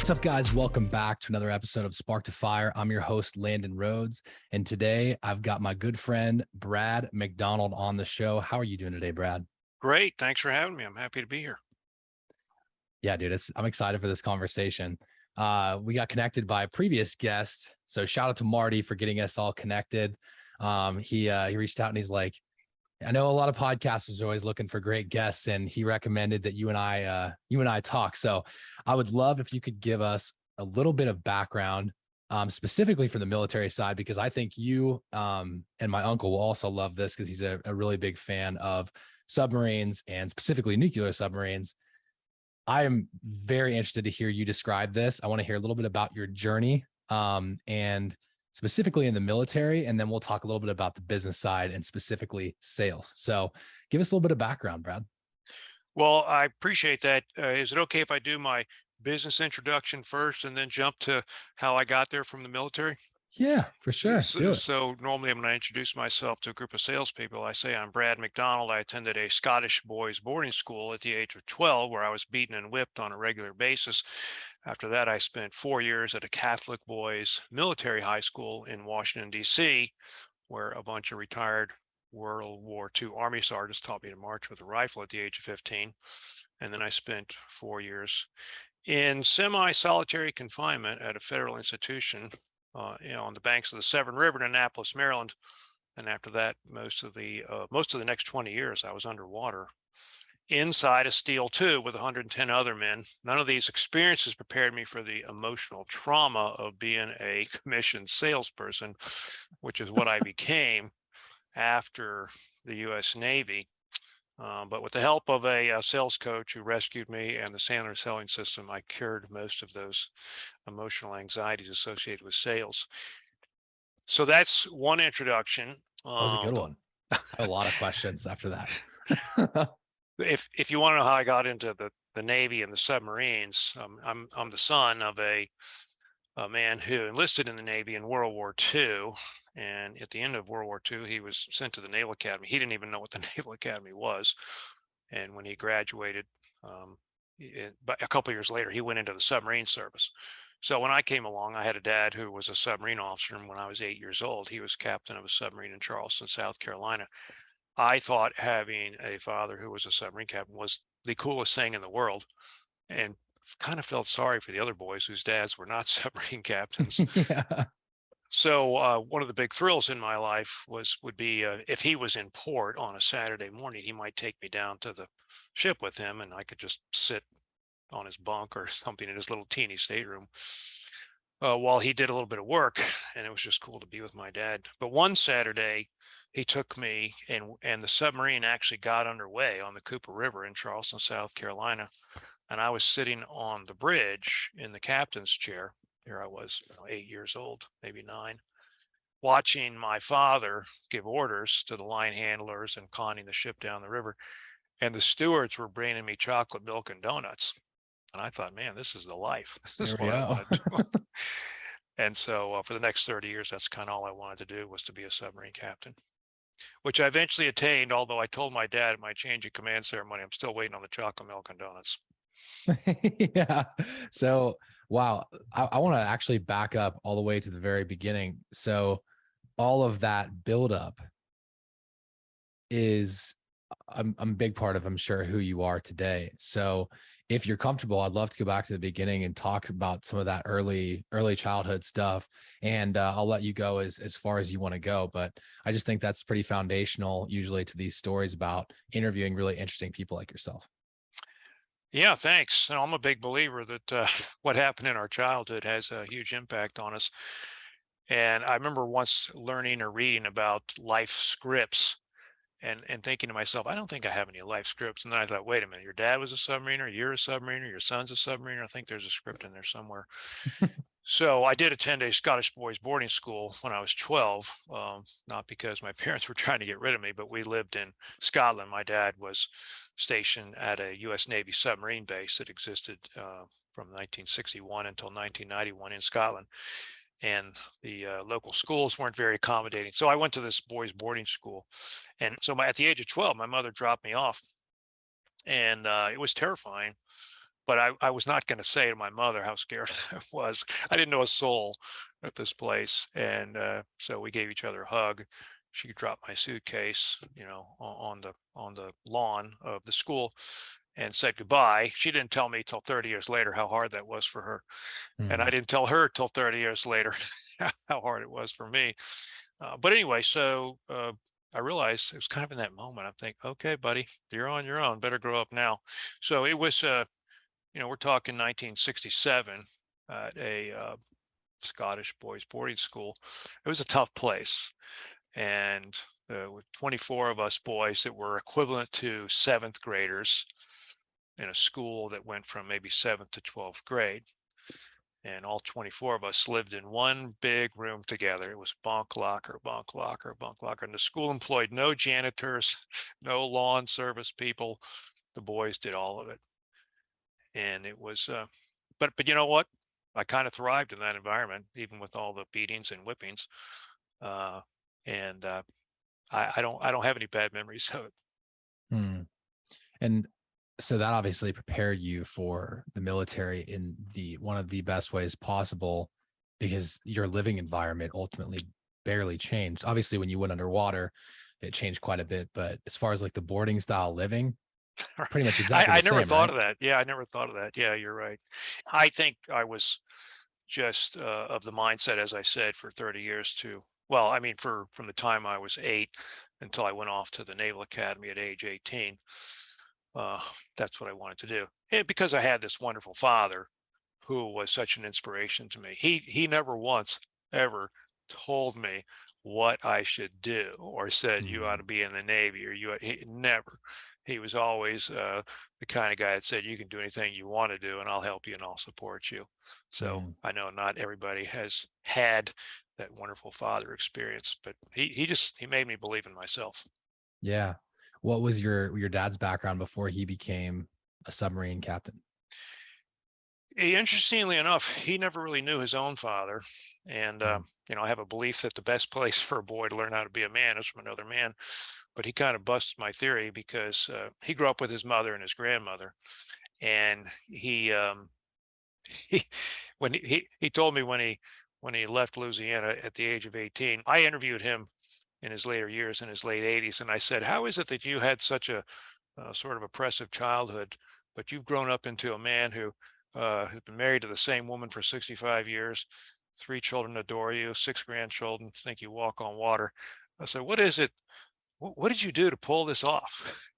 What's up, guys? Welcome back to another episode of Spark to Fire. I'm your host, Landon Rhodes, and today I've got my good friend, Brad McDonald, on the show. How are you doing today, Brad? Great. Thanks for having me. I'm happy to be here. Yeah, dude, I'm excited for this conversation. We got connected by a previous guest, so shout out to Marty for getting us all connected. He reached out and he's like, I know a lot of podcasters are always looking for great guests, and he recommended that you and I talk. So I would love if you could give us a little bit of background, specifically for the military side, because I think you and my uncle will also love this because he's a really big fan of submarines and specifically nuclear submarines. I am very interested to hear you describe this. I want to hear a little bit about your journey and specifically in the military, and then we'll talk a little bit about the business side and specifically sales. So give us a little bit of background, Brad. Well, I appreciate that. Is it okay if I do my business introduction first and then jump to how I got there from the military? Yeah, for sure. Do it. So normally when I introduce myself to a group of salespeople, I say I'm Brad McDonald. I attended a Scottish boys boarding school at the age of 12, where I was beaten and whipped on a regular basis. After that, I spent 4 years at a Catholic boys military high school in Washington, D.C., where a bunch of retired World War II Army sergeants taught me to march with a rifle at the age of 15. And then I spent 4 years in semi-solitary confinement at a federal institution on the banks of the Severn River in Annapolis, Maryland. And after that, most of the next 20 years, I was underwater inside a steel tube with 110 other men. None of these experiences prepared me for the emotional trauma of being a commissioned salesperson, which is what I became after the U.S. Navy. But with the help of a sales coach who rescued me and the Sandler selling system, I cured most of those emotional anxieties associated with sales. So that's one introduction. That was a good one. I have a lot of questions after that. If you want to know how I got into the Navy and the submarines, I'm the son of a man who enlisted in the Navy in World War II. And at the end of World War II, he was sent to the Naval Academy. He didn't even know what the Naval Academy was. And when he graduated, but a couple of years later, he went into the submarine service. So when I came along, I had a dad who was a submarine officer. And when I was 8 years old, he was captain of a submarine in Charleston, South Carolina. I thought having a father who was a submarine captain was the coolest thing in the world, and kind of felt sorry for the other boys whose dads were not submarine captains. Yeah. So one of the big thrills in my life would be if he was in port on a Saturday morning, he might take me down to the ship with him, and I could just sit on his bunk or something in his little teeny stateroom while he did a little bit of work. And it was just cool to be with my dad. But one Saturday, he took me, and the submarine actually got underway on the Cooper River in Charleston, South Carolina. And I was sitting on the bridge in the captain's chair. Here I was, 8 years old, maybe 9, watching my father give orders to the line handlers and conning the ship down the river. And the stewards were bringing me chocolate milk and donuts. And I thought, man, this is the life. This is what I want to do. And so for the next 30 years, that's kind of all I wanted to do, was to be a submarine captain, which I eventually attained, although I told my dad at my change of command ceremony, I'm still waiting on the chocolate milk and donuts. Yeah. So, wow. I want to actually back up all the way to the very beginning. So all of that buildup is I'm a big part of, I'm sure, who you are today. So if you're comfortable, I'd love to go back to the beginning and talk about some of that early childhood stuff. And I'll let you go as far as you want to go. But I just think that's pretty foundational usually to these stories about interviewing really interesting people like yourself. Yeah, thanks. And I'm a big believer that what happened in our childhood has a huge impact on us. And I remember once learning or reading about life scripts and thinking to myself, I don't think I have any life scripts. And then I thought, wait a minute, your dad was a submariner, you're a submariner, your son's a submariner. I think there's a script in there somewhere. So I did attend a Scottish boys boarding school when I was 12, not because my parents were trying to get rid of me, but we lived in Scotland. My dad was stationed at a U.S. Navy submarine base that existed from 1961 until 1991 in Scotland. And the local schools weren't very accommodating. So I went to this boys boarding school. And so at the age of 12, my mother dropped me off. And it was terrifying but I was not going to say to my mother how scared I was. I didn't know a soul at this place. And so we gave each other a hug. She dropped my suitcase, on the lawn of the school and said goodbye. She didn't tell me till 30 years later how hard that was for her. And I Hmm. didn't tell her till 30 years later how hard it was for me. But anyway, so I realized it was kind of in that moment. I'm thinking, okay, buddy, you're on your own. Better grow up now. So it was, we're talking 1967 at a Scottish boys boarding school. It was a tough place. And with 24 of us boys that were equivalent to seventh graders in a school that went from maybe seventh to 12th grade. And all 24 of us lived in one big room together. It was bunk locker, bunk locker, bunk locker. And the school employed no janitors, no lawn service people. The boys did all of it. And it was, but you know what? I kind of thrived in that environment, even with all the beatings and whippings. Uh, and I don't have any bad memories of it. Hmm. And so that obviously prepared you for the military in the one of the best ways possible, because your living environment ultimately barely changed. Obviously, when you went underwater, it changed quite a bit. But as far as like the boarding style living, pretty much exactly I the never same, thought right? of that. Yeah, I never thought of that. Yeah, you're right. I think I was just of the mindset, as I said, for 30 years to, well, I mean, from the time I was 8 until I went off to the Naval Academy at age 18. Uh, that's what I wanted to do. And because I had this wonderful father who was such an inspiration to me. He never once ever told me what I should do or said you ought to Mm, be in the Navy or he never. He was always the kind of guy that said you can do anything you want to do and I'll help you and I'll support you. So mm, I know not everybody has had that wonderful father experience, but he made me believe in myself. yeah. What was your dad's background before he became a submarine captain? Interestingly enough, he never really knew his own father. And, Mm, I have a belief that the best place for a boy to learn how to be a man is from another man. But he kind of busted my theory because he grew up with his mother and his grandmother. And he he told me when he left Louisiana at the age of 18, I interviewed him in his later years, in his late 80s. And I said, how is it that you had such a sort of oppressive childhood, but you've grown up into a man who has been married to the same woman for 65 years, 3 children adore you, 6 grandchildren think you walk on water. I said, what is it? What did you do to pull this off?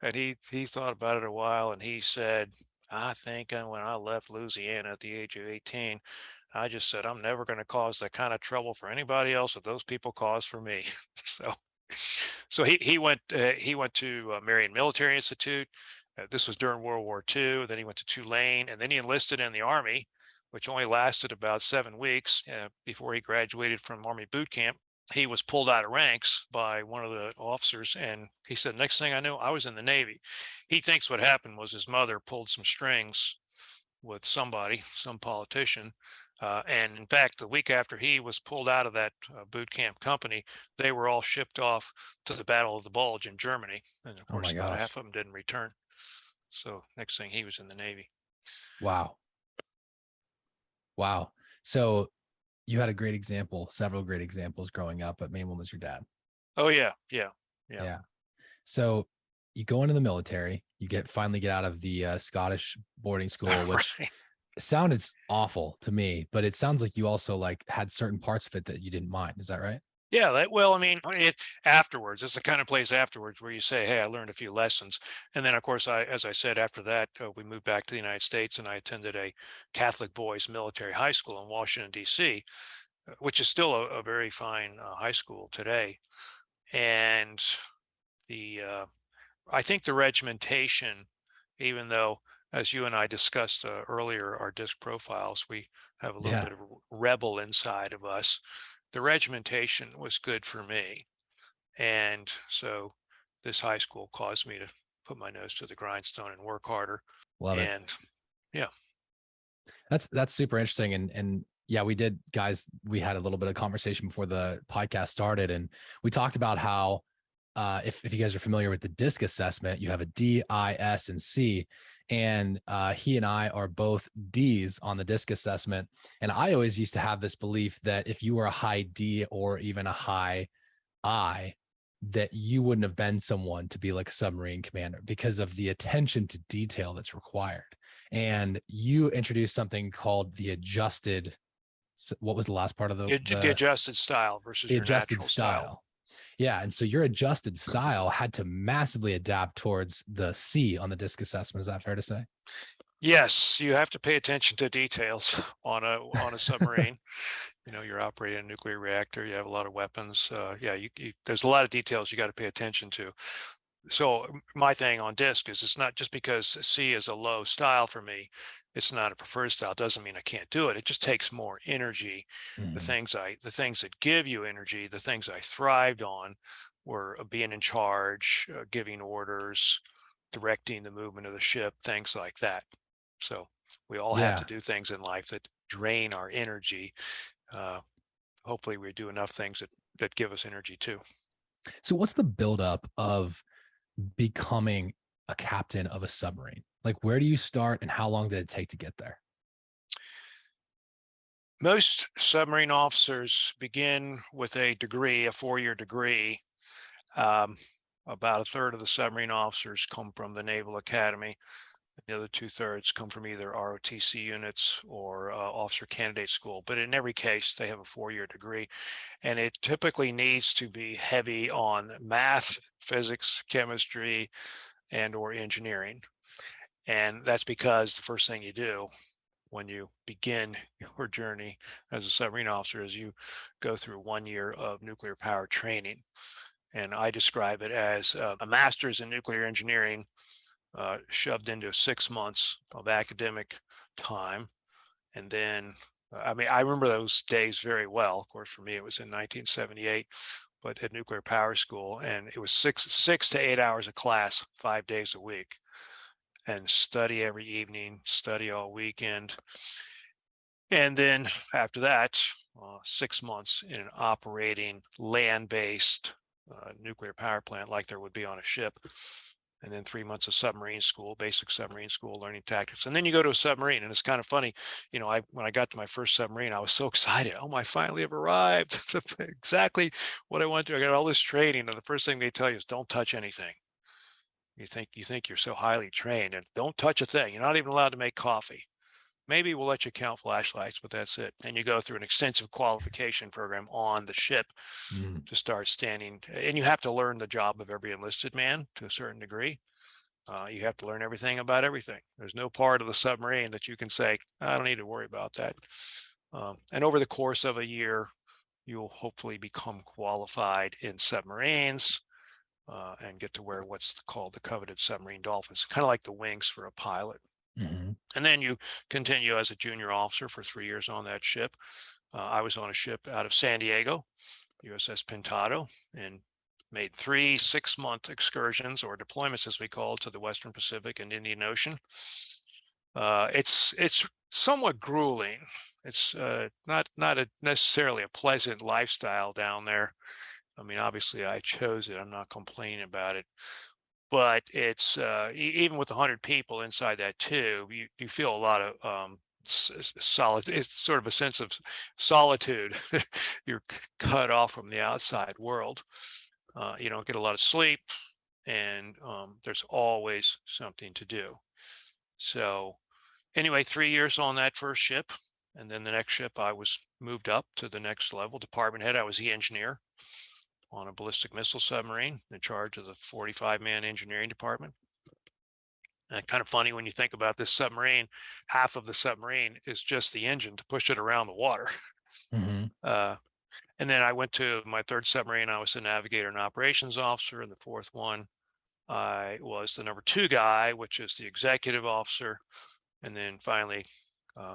And he thought about it a while and he said, I think when I left Louisiana at the age of 18, I just said, I'm never going to cause that kind of trouble for anybody else that those people cause for me. So he went to Marion Military Institute. This was during World War II. Then he went to Tulane, and then he enlisted in the Army, which only lasted about 7 weeks before he graduated from Army boot camp. He was pulled out of ranks by one of the officers, and he said, "Next thing I knew, I was in the Navy." He thinks what happened was his mother pulled some strings with somebody, some politician. And in fact, the week after he was pulled out of that boot camp company, they were all shipped off to the Battle of the Bulge in Germany. And of oh course, my about gosh. half of them didn't return. So next thing, he was in the Navy. Wow. Wow. So you had a great example, several great examples growing up, but main one was your dad. Oh yeah, yeah, yeah. Yeah. So you go into the military, you finally get out of the Scottish boarding school, which Right. sounded awful to me, but it sounds like you also like had certain parts of it that you didn't mind. Is that right? Yeah, well, I mean, it afterwards. It's the kind of place afterwards where you say, "Hey, I learned a few lessons," and then, of course, as I said, after that, we moved back to the United States, and I attended a Catholic boys military high school in Washington D.C., which is still a very fine high school today. And the I think the regimentation, even though, as you and I discussed earlier, our disc profiles, we have a little Yeah. bit of rebel inside of us. The regimentation was good for me, and so this high school caused me to put my nose to the grindstone and work harder. Love it. And yeah, That's super interesting. And yeah, we did, guys, we had a little bit of conversation before the podcast started, and we talked about how if you guys are familiar with the DISC assessment, you have a D, I, S, and C. And he and I are both D's on the DISC assessment. And I always used to have this belief that if you were a high D or even a high I, that you wouldn't have been someone to be like a submarine commander because of the attention to detail that's required. And you introduced something called the adjusted, what was the last part of The adjusted style versus the your adjusted natural style. style? Yeah. And so your adjusted style had to massively adapt towards the C on the DISC assessment. Is that fair to say? Yes, you have to pay attention to details on a submarine. You're operating a nuclear reactor. You have a lot of weapons. Yeah, there's a lot of details you got to pay attention to. So my thing on DISC is it's not just because C is a low style for me, it's not a preferred style. It doesn't mean I can't do it. It just takes more energy. The things that give you energy, the things I thrived on were being in charge, giving orders, directing the movement of the ship, things like that. So we all have to Yeah. do things in life that drain our energy. Hopefully we do enough things that give us energy too. So what's the buildup of becoming a captain of a submarine? Like, where do you start and how long did it take to get there? Most submarine officers begin with a degree, a 4-year degree. About a third of the submarine officers come from the Naval Academy. The other 2/3 come from either ROTC units or officer candidate school. But in every case, they have a 4-year degree. And it typically needs to be heavy on math, physics, chemistry, and or engineering. And that's because the first thing you do when you begin your journey as a submarine officer is you go through 1 year of nuclear power training. And I describe it as a master's in nuclear engineering shoved into 6 months of academic time. And then, I remember those days very well. Of course, for me, it was in 1978, but at nuclear power school, and it was six to 8 hours of class, 5 days a week, and study every evening, study all weekend. And then after that, 6 months in an operating land-based nuclear power plant like there would be on a ship. And then 3 months of submarine school, basic submarine school, learning tactics. And then you go to a submarine, and it's kind of funny. When I got to my first submarine, I was so excited. Oh, I finally have arrived. Exactly what I want to do. I got all this training, and the first thing they tell you is don't touch anything. You think you're so highly trained, and don't touch a thing. You're not even allowed to make coffee. Maybe we'll let you count flashlights, but that's it. And you go through an extensive qualification program on the ship to start standing. And you have to learn the job of every enlisted man to a certain degree. You have to learn everything about everything. There's no part of the submarine that you can say, I don't need to worry about that. And over the course of a year, you'll hopefully become qualified in submarines and get to wear what's called the coveted Submarine Dolphin. It's kind of like the wings for a pilot. And then you continue as a junior officer for 3 years on that ship. I was on a ship out of San Diego, USS Pintado, and made 3 6-month excursions or deployments, as we call it, to the Western Pacific and Indian Ocean. It's somewhat grueling. It's not necessarily a pleasant lifestyle down there. Obviously I chose it. I'm not complaining about it. But it's even with 100 people inside that tube, you feel a lot of solid. It's sort of a sense of solitude. You're cut off from the outside world. You don't get a lot of sleep, and there's always something to do. So anyway, 3 years on that first ship, and then the next ship I was moved up to the next level, department head. I was the engineer on a ballistic missile submarine in charge of the 45-man engineering department. And kind of funny when you think about this submarine, half of the submarine is just the engine to push it around the water. And then I went to my third submarine. I was the navigator and operations officer. And the fourth one, I was the number 2 guy, which is the executive officer. And then finally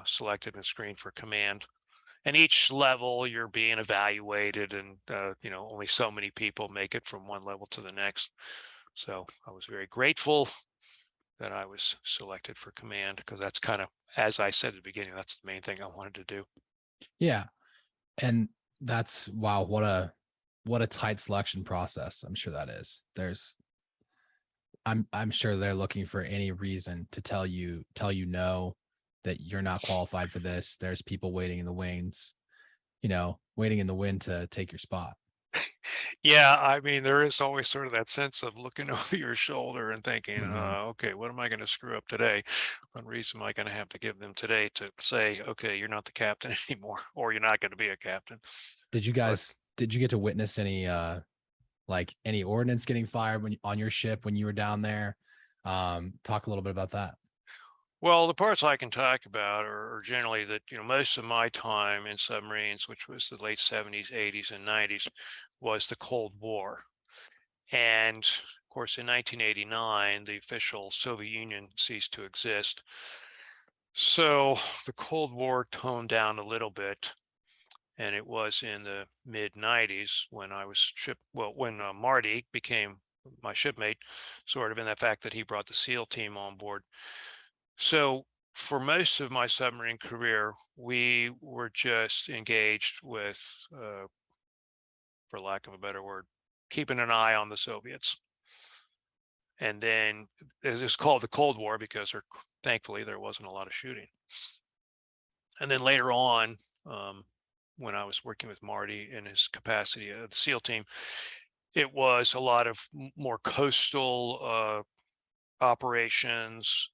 selected and screened for command. And each level you're being evaluated, and only so many people make it from one level to the next. So I was very grateful that I was selected for command, because that's kind of, as I said at the beginning, that's the main thing I wanted to do. Yeah. And that's, wow, what a tight selection process. I'm sure that is. I'm sure they're looking for any reason to tell you no, that you're not qualified for this. There's people waiting in the wings, waiting in the wind to take your spot. Yeah, I mean, there is always sort of that sense of looking over your shoulder and thinking, Mm-hmm. okay, what am I going to screw up today? What reason am I going to have to give them today to say, okay, you're not the captain anymore, or you're not going to be a captain? But Did you get to witness any like any ordnance getting fired on your ship when you were down there? Talk a little bit about that. well, the parts I can talk about are generally that, most of my time in submarines, which was the late 70s, 80s, and 90s, was the Cold War. And of course, in 1989, the official Soviet Union ceased to exist. So the Cold War toned down a little bit. And it was in the mid 90s when when Marty became my shipmate, sort of in the fact that he brought the SEAL team on board. So for most of my submarine career, we were just engaged with, for lack of a better word, keeping an eye on the Soviets. And then it was called the Cold War because thankfully there wasn't a lot of shooting. And then later on, when I was working with Marty in his capacity of the SEAL team, it was a lot of more coastal operations.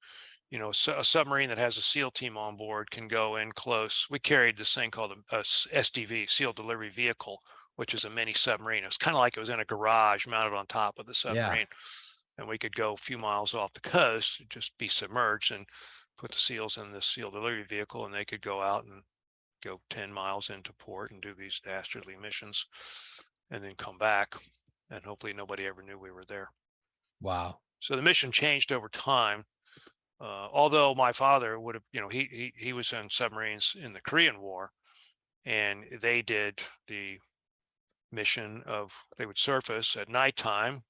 So a submarine that has a SEAL team on board can go in close. We carried this thing called a SDV, SEAL Delivery Vehicle, which is a mini submarine. It was kind of like it was in a garage mounted on top of the Yeah. submarine. And we could go a few miles off the coast, just be submerged, and put the SEALs in this SEAL Delivery Vehicle, and they could go out and go 10 miles into port and do these dastardly missions and then come back. And hopefully nobody ever knew we were there. Wow. So the mission changed over time. Although my father would have, he was in submarines in the Korean War, and they did the mission of, they would surface at nighttime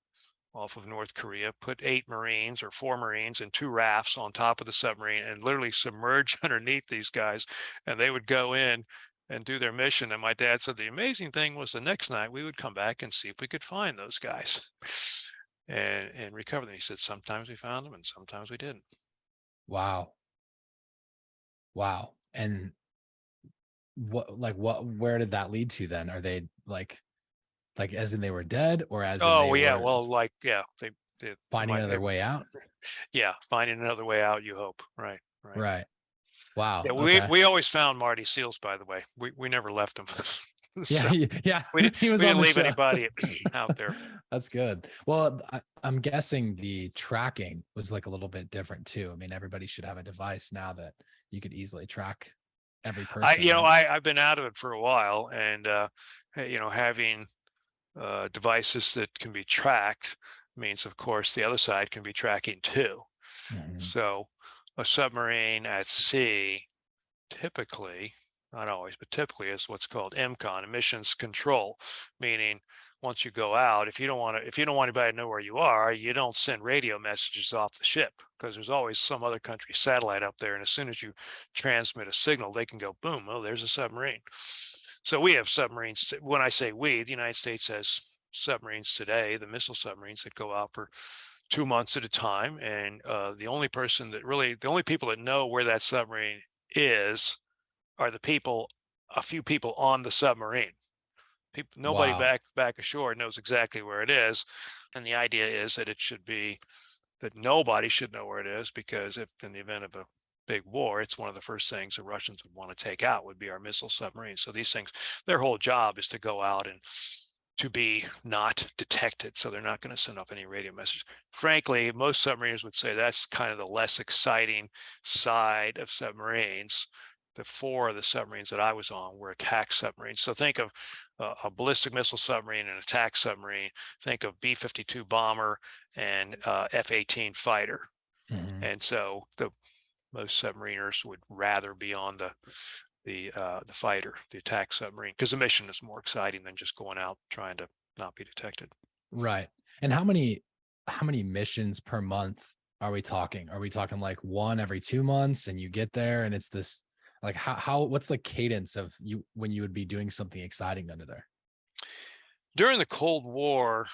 off of North Korea, put 8 Marines or 4 Marines and 2 rafts on top of the submarine and literally submerge underneath these guys. And they would go in and do their mission. And my dad said the amazing thing was the next night we would come back and see if we could find those guys and recover them. He said sometimes we found them and sometimes we didn't. Wow. Wow. And where did that lead to then? Are they like as in they were dead, or as in Oh they yeah, were well, like they finding might, another way out? yeah, finding another way out. You hope, right, right. Right. Wow. Yeah, Okay. we always found Marty SEALs, by the way. We never left them. Yeah. So Yeah. we didn't He was we on didn't the leave show. So anybody out there. that's good. Well, I'm guessing the tracking was like a little bit different too. I mean, everybody should have a device now that you could easily track every person, right? I've been out of it for a while, and having devices that can be tracked means, of course, the other side can be tracking too. Mhm. So a submarine at sea typically, not always, but typically is what's called MCON, emissions control, meaning once you go out, if you don't want anybody to know where you are, you don't send radio messages off the ship because there's always some other country's satellite up there. And as soon as you transmit a signal, they can go, boom, oh, there's a submarine. So we have submarines. When I say we, the United States has submarines today, the missile submarines that go out for 2 months at a time. And the only people that know where that submarine is are a few people on the submarine. Nobody Wow. back ashore knows exactly where it is. And the idea is that it should be that nobody should know where it is, because if in the event of a big war, it's one of the first things the Russians would want to take out would be our missile submarines. So these things, their whole job is to go out and to be not detected. So they're not going to send off any radio message. Frankly, most submariners would say that's kind of the less exciting side of submarines. The 4 of the submarines that I was on were attack submarines. So think of a ballistic missile submarine and attack submarine. Think of B-52 bomber and F-18 fighter. Mhm. And so most submariners would rather be on the fighter, the attack submarine, because the mission is more exciting than just going out trying to not be detected. Right. And how many missions per month are we talking? Are we talking like one every 2 months and you get there and it's this, like what's the cadence of you when you would be doing something exciting under there? During the Cold War,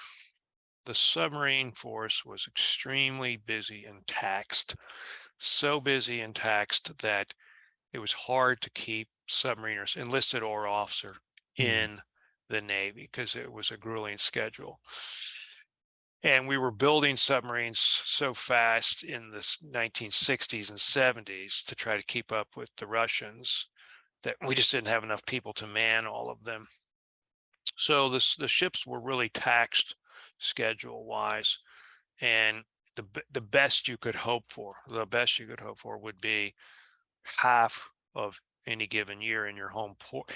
the submarine force was extremely busy and taxed, so busy and taxed that it was hard to keep submariners, enlisted or officer, Hmm. in the Navy because it was a grueling schedule. And we were building submarines so fast in the 1960s and 70s to try to keep up with the Russians that we just didn't have enough people to man all of them. So the ships were really taxed schedule wise, and the best you could hope for, would be half of any given year in your home port,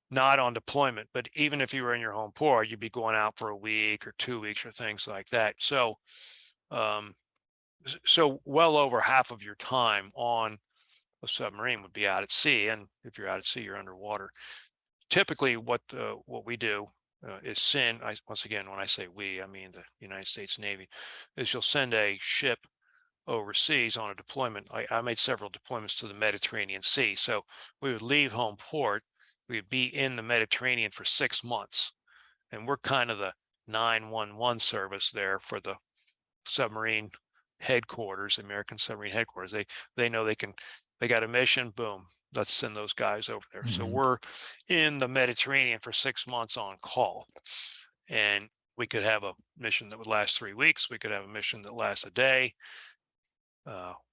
not on deployment, but even if you were in your home port, you'd be going out for a week or 2 weeks or things like that. So, um, so well over half of your time on a submarine would be out at sea, and if you're out at sea, you're underwater. Typically, what we do is send. Once again, when I say we, I mean the United States Navy, is you'll send a ship overseas on a deployment. I made several deployments to the Mediterranean Sea. So we would leave home port, we would be in the Mediterranean for 6 months. And we're kind of the 911 service there for the submarine headquarters, American submarine headquarters. They know they got a mission, boom, let's send those guys over there. So Hmm. we're in the Mediterranean for 6 months on call. And we could have a mission that would last 3 weeks. We could have a mission that lasts a day,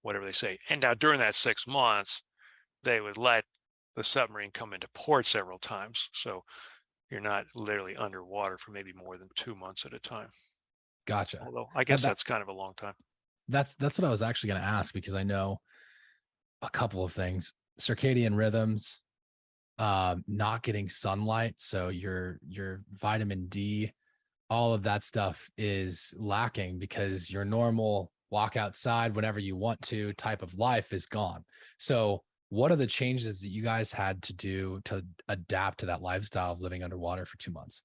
whatever they say. And now during that 6 months, they would let the submarine come into port several times. So you're not literally underwater for maybe more than 2 months at a time. Gotcha. Although I That, guess that that's kind of a long time. that's what I was actually going to ask, because I know a couple of things: circadian rhythms, not getting sunlight, so your vitamin D, all of that stuff is lacking because your normal walk outside whenever you want to type of life is gone. So what are the changes that you guys had to do to adapt to that lifestyle of living underwater for 2 months?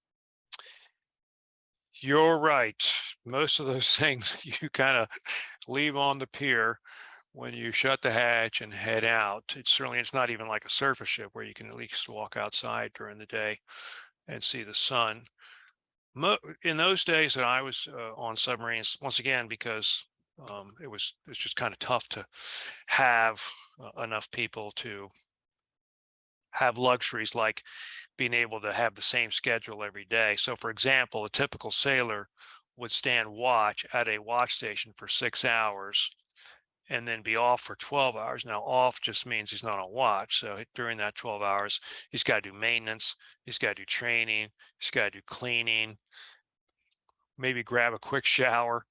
You're right. Most of those things you kind of leave on the pier when you shut the hatch and head out. It's not even like a surface ship where you can at least walk outside during the day and see the sun. In those days that I was on submarines, once again, because it's just kind of tough to have enough people to have luxuries like being able to have the same schedule every day. So, for example, a typical sailor would stand watch at a watch station for 6 hours and then be off for 12 hours. Now, off just means he's not on watch. So during that 12 hours, he's got to do maintenance, he's got to do training, he's got to do cleaning, maybe grab a quick shower.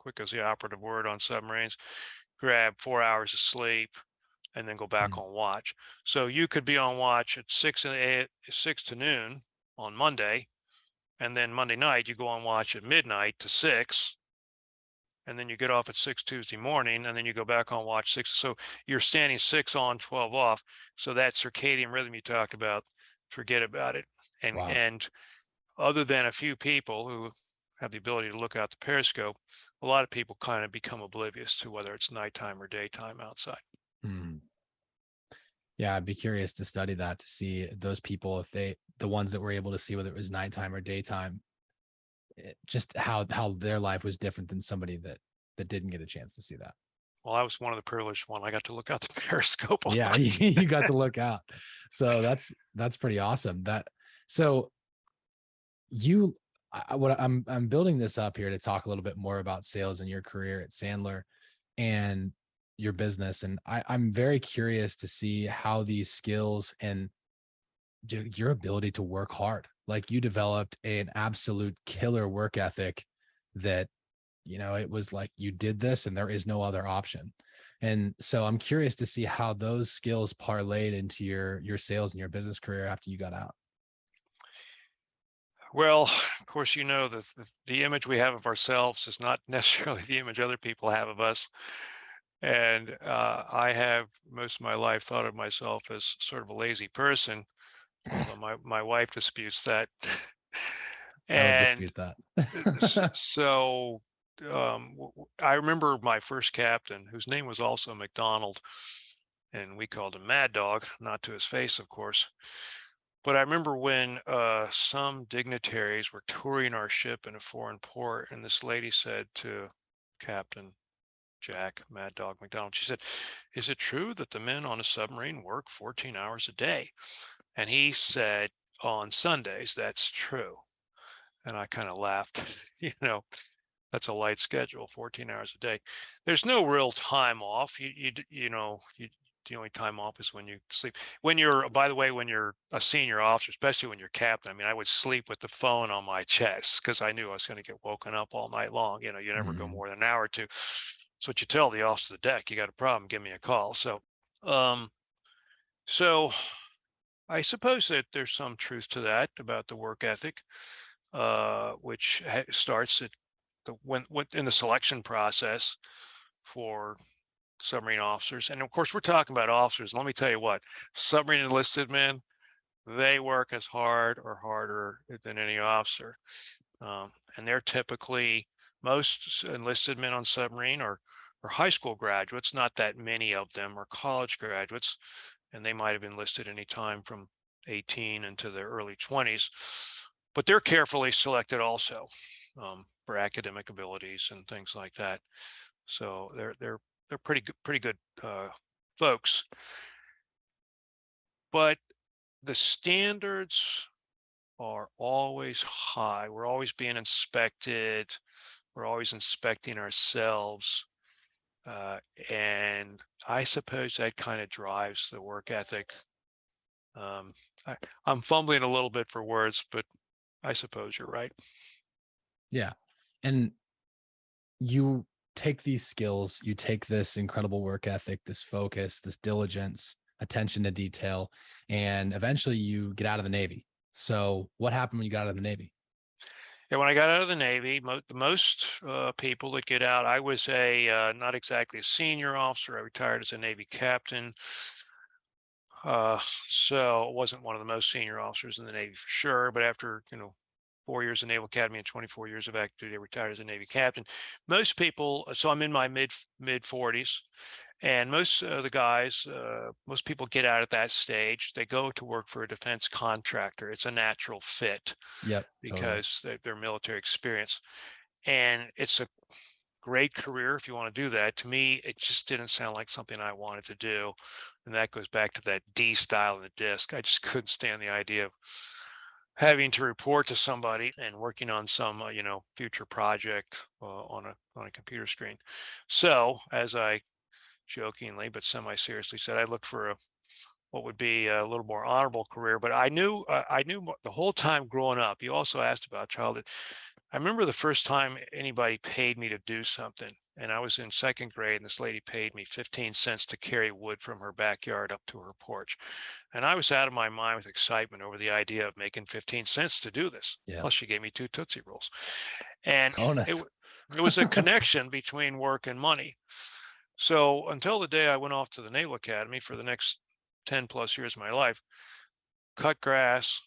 Quick is the operative word on submarines. Grab 4 hours of sleep, and then go back Mm. on watch. So you could be on watch at 6 to noon on Monday, and then Monday night you go on watch at midnight to 6, and then you get off at 6 Tuesday morning, and then you go back on watch 6. So you're standing 6 on, 12 off. So that circadian rhythm you talked about, forget about it. Wow. And other than a few people who have the ability to look out the periscope, a lot of people kind of become oblivious to whether it's nighttime or daytime outside. Mm. Yeah, I'd be curious to study that, to see those people, if the ones that were able to see whether it was nighttime or daytime, just how their life was different than somebody that didn't get a chance to see that. Well, I was one of the privileged one. I got to look out the periscope a Yeah, lot. you got to look out. So that's pretty awesome. So you what I'm building this up here to talk a little bit more about sales and your career at Sandler and your business. And I'm very curious to see how these skills and your ability to work hard, like you developed an absolute killer work ethic that, it was like you did this and there is no other option. And so I'm curious to see how those skills parlayed into your sales and your business career after you got out. Well, of course, the image we have of ourselves is not necessarily the image other people have of us. And I have most of my life thought of myself as sort of a lazy person, although my wife disputes that. I would And dispute that. so I remember my first captain, whose name was also McDonald, and we called him Mad Dog, not to his face, of course. But I remember when some dignitaries were touring our ship in a foreign port, and this lady said to Captain Jack Mad Dog McDonald, she said, "Is it true that the men on a submarine work 14 hours a day?" And he said, "On Sundays, that's true." And I kind of laughed. you know, that's a light schedule, 14 hours a day. There's no real time off. The only time off is when you sleep. When you're, by the way, when you're a senior officer, especially when you're captain, I mean, I would sleep with the phone on my chest because I knew I was going to get woken up all night long. You never go Mhm. more than an hour or two. So what you tell the officer of the deck, you got a problem, give me a call. Um, so I suppose that there's some truth to that about the work ethic, which starts at when in the selection process for submarine officers. And of course, we're talking about officers. Let me tell you what, submarine enlisted men, they work as hard or harder than any officer. And they're typically, most enlisted men on submarine are high school graduates. Not that many of them are college graduates, and they might have enlisted any time from 18 into their early 20s. But they're carefully selected also, for academic abilities and things like that. So they're pretty good folks. But the standards are always high. We're always being inspected. We're always inspecting ourselves. Uh, and I suppose that kind of drives the work ethic. Um, I'm fumbling a little bit for words, but I suppose you're right. Yeah. And you take these skills, you take this incredible work ethic, this focus, this diligence, attention to detail, and eventually you get out of the Navy. So, what happened when you got out of the Navy? Yeah, when I got out of the Navy, the most people that get out, I was not exactly a senior officer. I retired as a Navy captain. Uh, so wasn't one of the most senior officers in the Navy for sure. But after 4 years of Naval Academy and 24 years of active duty, I retired as a Navy captain. Most people, so I'm in my mid 40s, and most of the guys, most people get out at that stage. They go to work for a defense contractor. It's a natural fit Yep, totally. because they're military experience, and it's a great career if you want to do that. To me, it just didn't sound like something I wanted to do. And that goes back to that D style of the disc. I just couldn't stand the idea of having to report to somebody and working on some, future project on a computer screen. So, as I jokingly but semi-seriously said, I looked for what would be a little more honorable career. But I knew the whole time growing up. You also asked about childhood. I remember the first time anybody paid me to do something, and I was in second grade, and this lady paid me 15 cents to carry wood from her backyard up to her porch. And I was out of my mind with excitement over the idea of making 15 cents to do this. Yeah. Plus, she gave me two Tootsie Rolls. And it, Bonus. it was a connection between work and money. So until the day I went off to the Naval Academy for the next 10 plus years of my life, cut grass,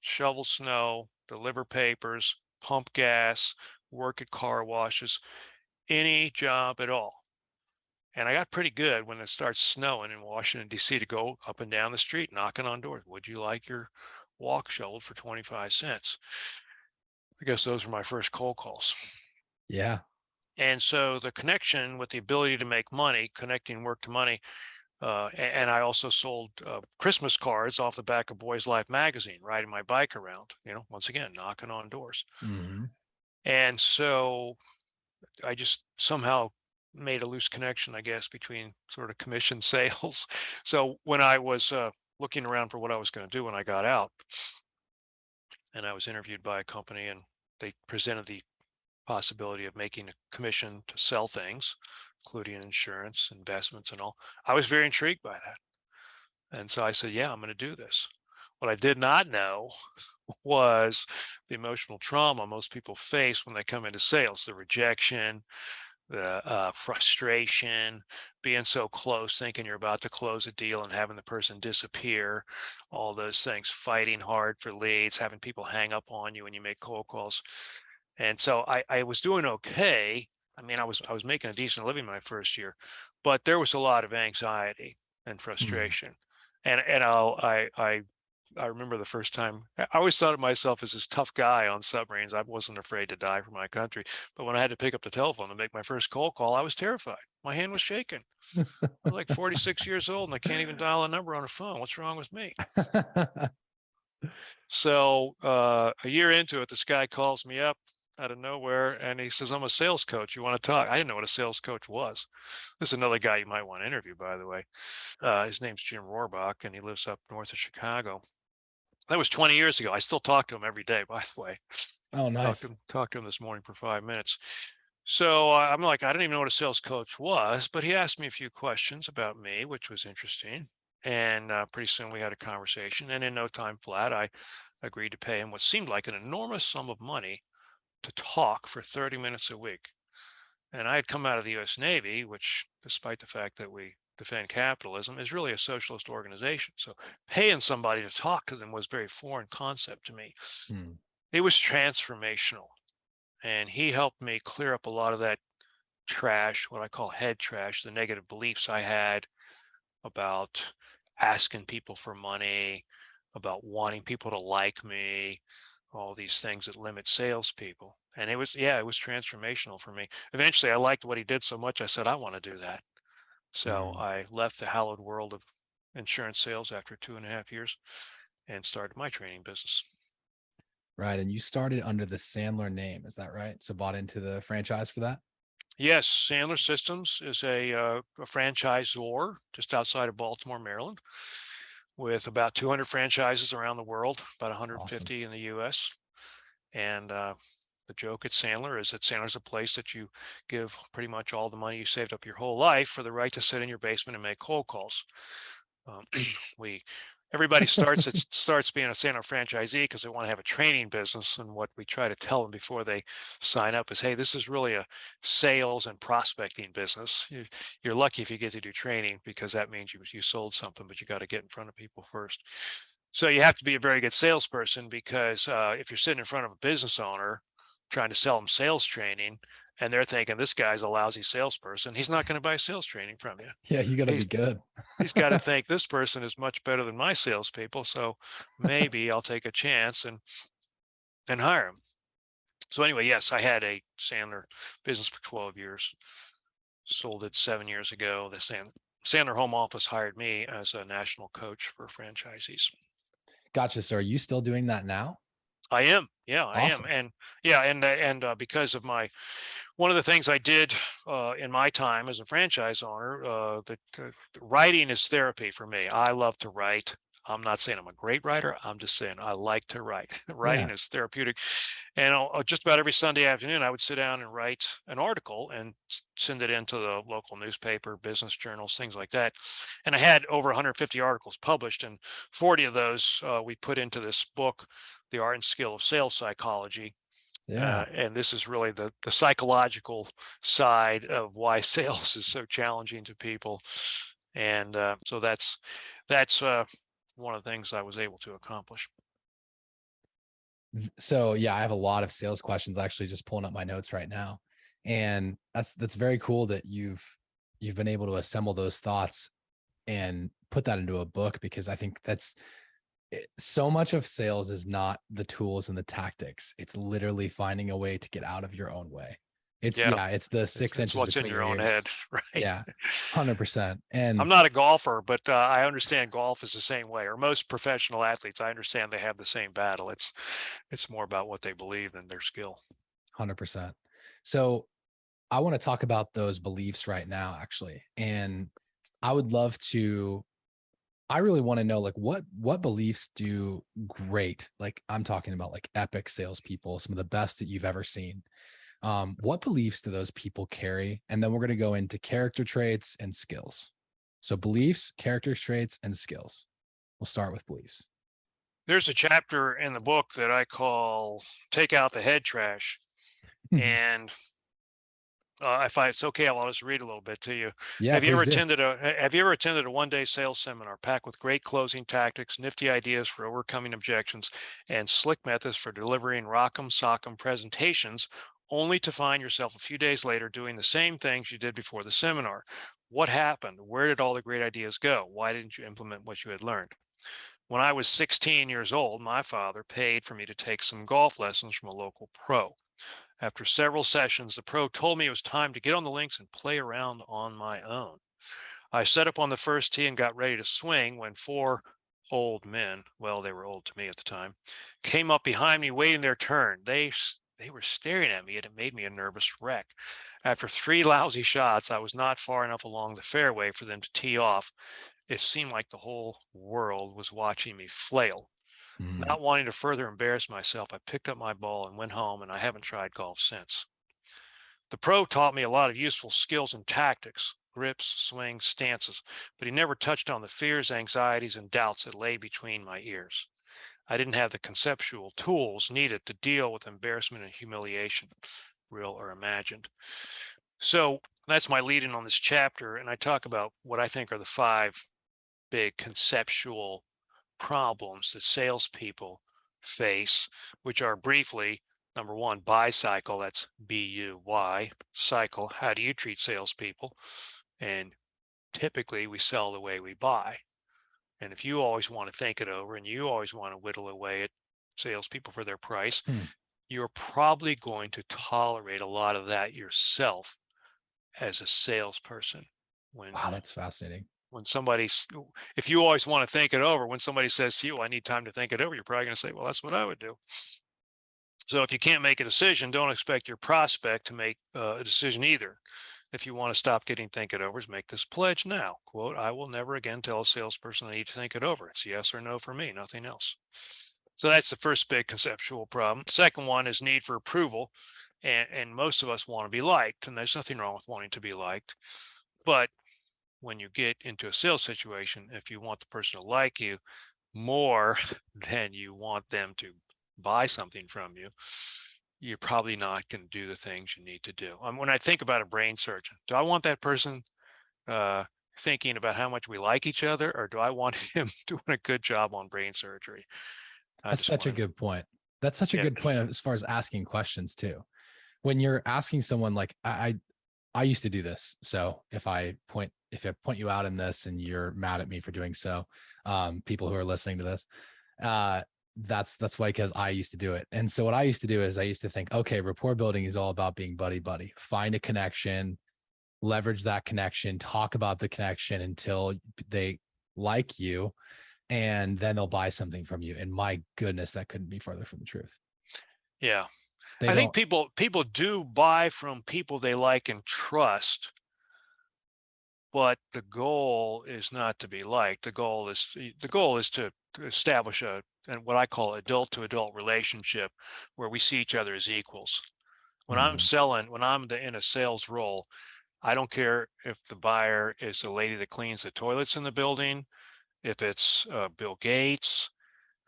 shovel snow, deliver papers, pump gas, work at car washes, any job at all. And I got pretty good when it starts snowing in Washington, D.C. to go up and down the street knocking on doors. Would you like your walk shoveled for 25 cents? I guess those were my first cold calls. Yeah. And so the connection with the ability to make money, connecting work to money, and I also sold Christmas cards off the back of Boys Life magazine, riding my bike around, once again, knocking on doors. Hmm. And so I just somehow made a loose connection, I guess, between sort of commission sales. So when I was looking around for what I was going to do when I got out, and I was interviewed by a company, and they presented the possibility of making a commission to sell things, including insurance, investments, and all, I was very intrigued by that. And so I said, yeah, I'm going to do this. What I did not know was the emotional trauma most people face when they come into sales, the rejection, the frustration, being so close, thinking you're about to close a deal and having the person disappear, all those things, fighting hard for leads, having people hang up on you when you make cold calls. And so I was doing okay. I mean, I was making a decent living my first year, but there was a lot of anxiety and Hmm. frustration. And I remember the first time. I always thought of myself as this tough guy on submarines. I wasn't afraid to die for my country. But when I had to pick up the telephone to make my first cold call, I was terrified. My hand was shaking. I'm like 46 years old and I can't even dial a number on a phone. What's wrong with me? So a year into it, this guy calls me up out of nowhere and he says, I'm a sales coach. You want to talk? I didn't know what a sales coach was. This is another guy you might want to interview, by the way. His name's Jim Rohrbach, and he lives up north of Chicago. That was 20 years ago. I still talk to him every day, by the way. Oh, nice. Talked to him this morning for 5 minutes. So I'm like, I didn't even know what a sales coach was, but he asked me a few questions about me, which was interesting. And pretty soon we had a conversation. And in no time flat, I agreed to pay him what seemed like an enormous sum of money to talk for 30 minutes a week. And I had come out of the US Navy, which, despite the fact that we defend capitalism, is really a socialist organization. So paying somebody to talk to them was a very foreign concept to me. It was transformational. And he helped me clear up a lot of that trash, what I call head trash, the negative beliefs I had about asking people for money, about wanting people to like me, all these things that limit salespeople. And it was transformational for me. Eventually, I liked what he did so much, I said, I want to do that. So I left the hallowed world of insurance sales after 2.5 years and started my training business. Right. And you started under the Sandler name. Is that right? So bought into the franchise for that? Yes, Sandler Systems is a franchisor just outside of Baltimore, Maryland, with about 200 franchises around the world, about 150 in the U.S. And the joke at Sandler is that Sandler's a place that you give pretty much all the money you saved up your whole life for the right to sit in your basement and make cold calls. Everybody starts being a Sandler franchisee because they want to have a training business, and what we try to tell them before they sign up is, hey, this is really a sales and prospecting business. You're lucky if you get to do training, because that means you sold something, but you got to get in front of people first. So you have to be a very good salesperson, because if you're sitting in front of a business owner trying to sell them sales training, and they're thinking this guy's a lousy salesperson, he's not going to buy sales training from you. Yeah, you got to be good. He's got to think this person is much better than my salespeople, so maybe I'll take a chance and hire him. So anyway, yes, I had a Sandler business for 12 years. Sold it 7 years ago. The Sandler home office hired me as a national coach for franchisees. Gotcha. So are you still doing that now? I am. Yeah, Awesome. I am. And because of one of the things I did in my time as a franchise owner, the writing is therapy for me. I love to write. I'm not saying I'm a great writer. I'm just saying I like to write. Writing is therapeutic. And just about every Sunday afternoon, I would sit down and write an article and send it into the local newspaper, business journals, things like that. And I had over 150 articles published, and 40 of those we put into this book, The Art and Skill of Sales Psychology. And this is really the psychological side of why sales is so challenging to people. And so that's one of the things I was able to accomplish. So yeah, I have a lot of sales questions, actually just pulling up my notes right now. And that's very cool that you've been able to assemble those thoughts and put that into a book, because I think that's so much of sales is not the tools and the tactics. It's literally finding a way to get out of your own way. It's the 6 inches what's in your own head, right? Yeah, 100%. And I'm not a golfer, but I understand golf is the same way, or most professional athletes. I understand they have the same battle. It's more about what they believe than their skill. 100%. So I want to talk about those beliefs right now, actually. And I really want to know, like, what beliefs do great, like I'm talking about like epic salespeople, some of the best that you've ever seen. What beliefs do those people carry? And then we're going to go into character traits and skills. So beliefs, character traits, and skills. We'll start with beliefs. There's a chapter in the book that I call Take Out the Head Trash. And if it's okay, I'll just read a little bit to you. Yeah, have you ever attended a one-day sales seminar packed with great closing tactics, nifty ideas for overcoming objections, and slick methods for delivering rock'em sock'em presentations, only to find yourself a few days later doing the same things you did before the seminar? What happened? Where did all the great ideas go? Why didn't you implement what you had learned? When I was 16 years old, my father paid for me to take some golf lessons from a local pro. After several sessions, the pro told me it was time to get on the links and play around on my own. I set up on the first tee and got ready to swing when four old men, well, they were old to me at the time, came up behind me waiting their turn. They were staring at me and it made me a nervous wreck. After three lousy shots, I was not far enough along the fairway for them to tee off. It seemed like the whole world was watching me flail. Mm. Not wanting to further embarrass myself, I picked up my ball and went home, and I haven't tried golf since. The pro taught me a lot of useful skills and tactics, grips, swings, stances, but he never touched on the fears, anxieties, and doubts that lay between my ears. I didn't have the conceptual tools needed to deal with embarrassment and humiliation, real or imagined. So that's my lead in on this chapter, and I talk about what I think are the five big conceptual problems that salespeople face, which are briefly number one, buy cycle. That's BUY cycle. How do you treat salespeople? And typically we sell the way we buy. And if you always want to think it over and you always want to whittle away at salespeople for their price, Hmm. you're probably going to tolerate a lot of that yourself as a salesperson. When Wow, that's fascinating. when somebody's if you always want to think it over, when somebody says to you, I need time to think it over, you're probably going to say, well, that's what I would do. So if you can't make a decision, don't expect your prospect to make a decision either. If you want to stop getting think it overs, make this pledge now. Quote, I will never again tell a salesperson they need to think it over. It's yes or no for me, nothing else. So that's the first big conceptual problem. Second one is need for approval. And most of us want to be liked, and there's nothing wrong with wanting to be liked. But when you get into a sales situation, if you want the person to like you more than you want them to buy something from you, you're probably not going to do the things you need to do. When I think about a brain surgeon, do I want that person uh, thinking about how much we like each other, or do I want him doing a good job on brain surgery? I That's just such a want to, good point. That's such a yeah, good point as far as asking questions too. When you're asking someone like I used to do this. So if I point you out in this and you're mad at me for doing so, people who are listening to this, uh, that's why, because I used to do it. And so what I used to do is I used to think, okay, rapport building is all about being buddy buddy. Find a connection, leverage that connection, talk about the connection until they like you, and then they'll buy something from you. And my goodness, that couldn't be further from the truth. yeah. They I think don't. people do buy from people they like and trust, but the goal is not to be liked. The goal is to establish a and what I call adult to adult relationship where we see each other as equals. Mhm. When I'm in a sales role, I don't care if the buyer is the lady that cleans the toilets in the building, if it's Bill Gates,